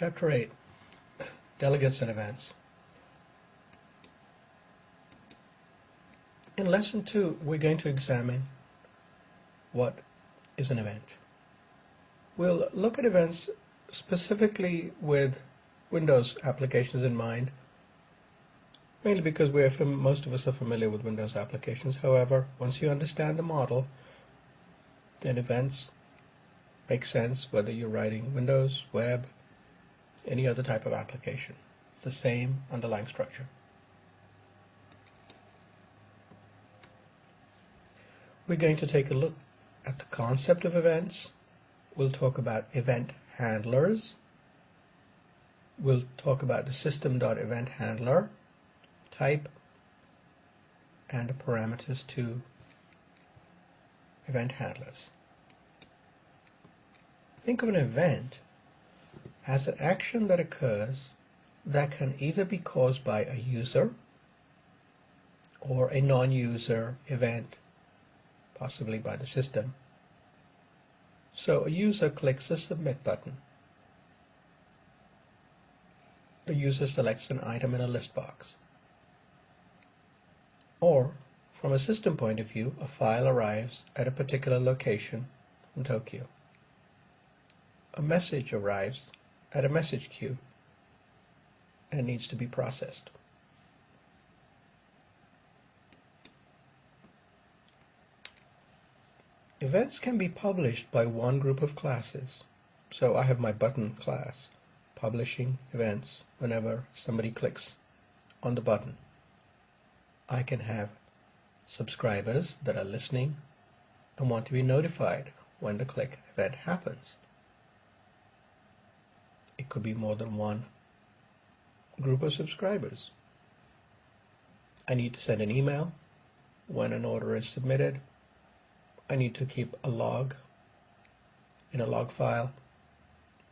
Chapter 8, Delegates and Events. In Lesson 2, we're going to examine what is an event. We'll look at events specifically with Windows applications in mind, mainly because most of us are familiar with Windows applications. However, once you understand the model, then events make sense whether you're writing Windows, web, any other type of application. It's the same underlying structure. We're going to take a look at the concept of events. We'll talk about event handlers. We'll talk about the system.event handler type and the parameters to event handlers. Think of an event as an action that occurs that can either be caused by a user or a non-user event, possibly by the system. So a user clicks the submit button. The user selects an item in a list box. Or, from a system point of view, a file arrives at a particular location in Tokyo. A message arrives at a message queue and needs to be processed. Events can be published by one group of classes. So I have my button class, publishing events whenever somebody clicks on the button. I can have subscribers that are listening and want to be notified when the click event happens. It could be more than one group of subscribers. I need to send an email when an order is submitted. I need to keep a log in a log file.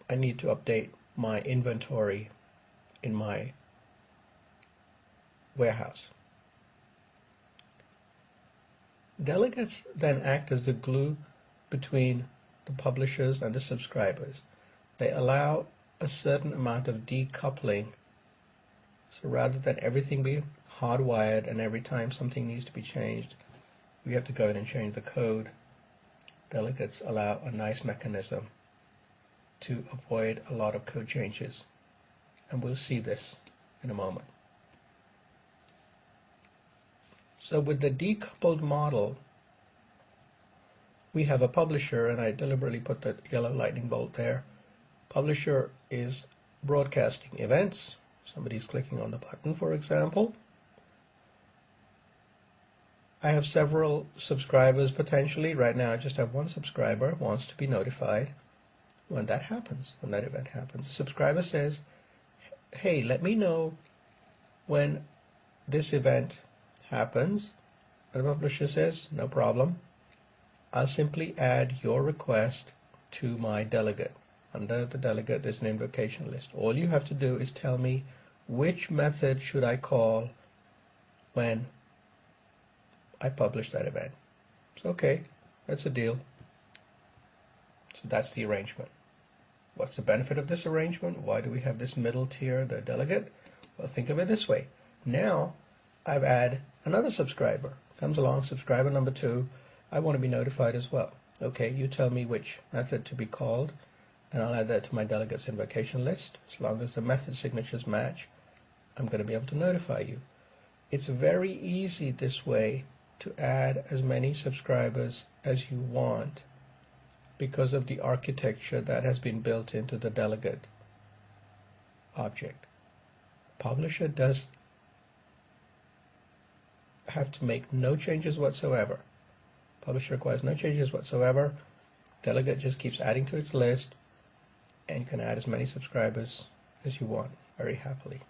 I need to update my inventory in my warehouse. Delegates then act as the glue between the publishers and the subscribers. They allow a certain amount of decoupling. So rather than everything be hardwired and every time something needs to be changed, we have to go in and change the code. Delegates allow a nice mechanism to avoid a lot of code changes. And we'll see this in a moment. So with the decoupled model, we have a publisher, and I deliberately put that yellow lightning bolt there. Publisher is broadcasting events. Somebody's clicking on the button, for example. I have several subscribers potentially. Right now I just have one subscriber who wants to be notified when that happens, when that event happens. The subscriber says, hey, let me know when this event happens. And the publisher says, no problem. I'll simply add your request to my delegate. Under the delegate, there's an invocation list. All you have to do is tell me which method should I call when I publish that event. So, okay, that's a deal. So that's the arrangement. What's the benefit of this arrangement? Why do we have this middle tier, the delegate? Well, think of it this way. Now I've added another subscriber. Comes along, subscriber number 2. I want to be notified as well. Okay, you tell me which method to be called, and I'll add that to my delegates invocation list. As long as the method signatures match, I'm going to be able to notify you. It's very easy this way to add as many subscribers as you want because of the architecture that has been built into the delegate object. Publisher does have to make no changes whatsoever. Publisher requires no changes whatsoever. Delegate just keeps adding to its list, and you can add as many subscribers as you want very happily.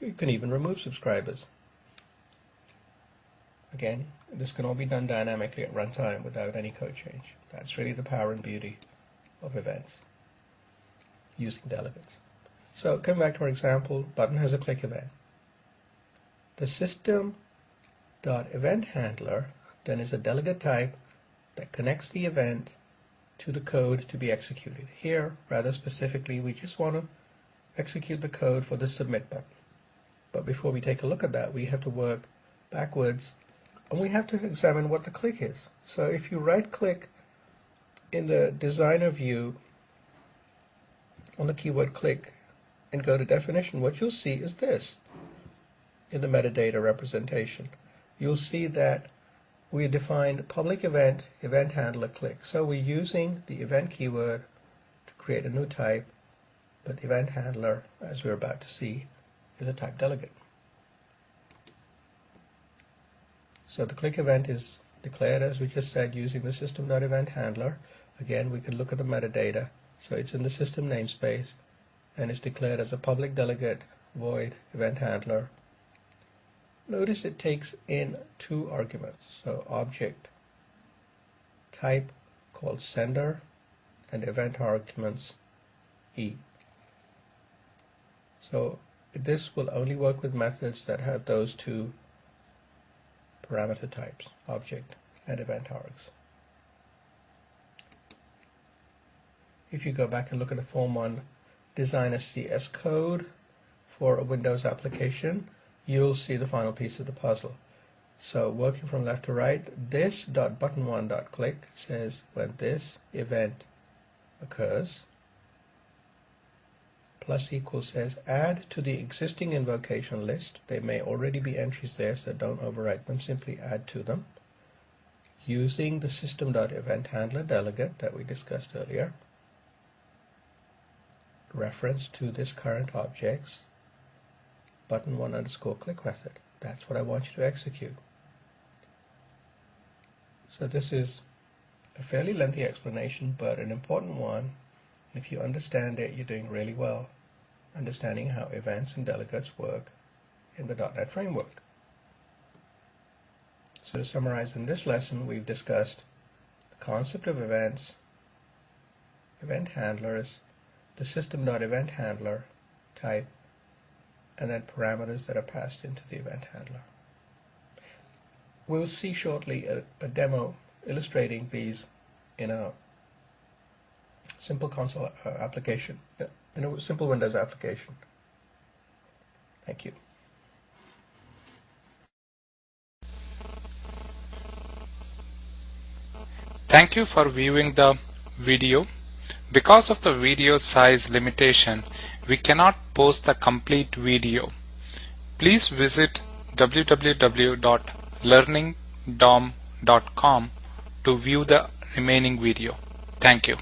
You can even remove subscribers. Again, this can all be done dynamically at runtime without any code change. That's really the power and beauty of events using delegates. So coming back to our example, button has a click event. The system.event handler then is a delegate type that connects the event to the code to be executed. Here, rather specifically, we just want to execute the code for the submit button. But before we take a look at that, we have to work backwards, and we have to examine what the click is. So if you right-click in the designer view on the keyword click and go to definition, what you'll see is this. In the metadata representation, you'll see that we defined public event, event handler click. So we're using the event keyword to create a new type, but event handler, as we're about to see, is a type delegate. So the click event is declared, as we just said, using the system.event handler. Again, we can look at the metadata. So it's in the system namespace, and it's declared as a public delegate void event handler. Notice it takes in two arguments. So object type called sender and event arguments E. So this will only work with methods that have those two parameter types, object and event args. If you go back and look at the Form 1 Designer CS code for a Windows application, you'll see the final piece of the puzzle. So working from left to right, this .button1.click says when this event occurs, plus equals says add to the existing invocation list. There may already be entries there, so don't overwrite them, simply add to them using the system.event handler delegate that we discussed earlier, reference to this current object's button1_click method. That's what I want you to execute. So this is a fairly lengthy explanation, but an important one. If you understand it, you're doing really well, understanding how events and delegates work in the .NET framework. So to summarize, in this lesson, we've discussed the concept of events, event handlers, the system.event handler type, and then parameters that are passed into the event handler. We'll see shortly a demo illustrating these in a simple console application, in a simple Windows application. Thank you. Thank you for viewing the video. Because of the video size limitation, we cannot post the complete video. Please visit www.learningdom.com to view the remaining video. Thank you.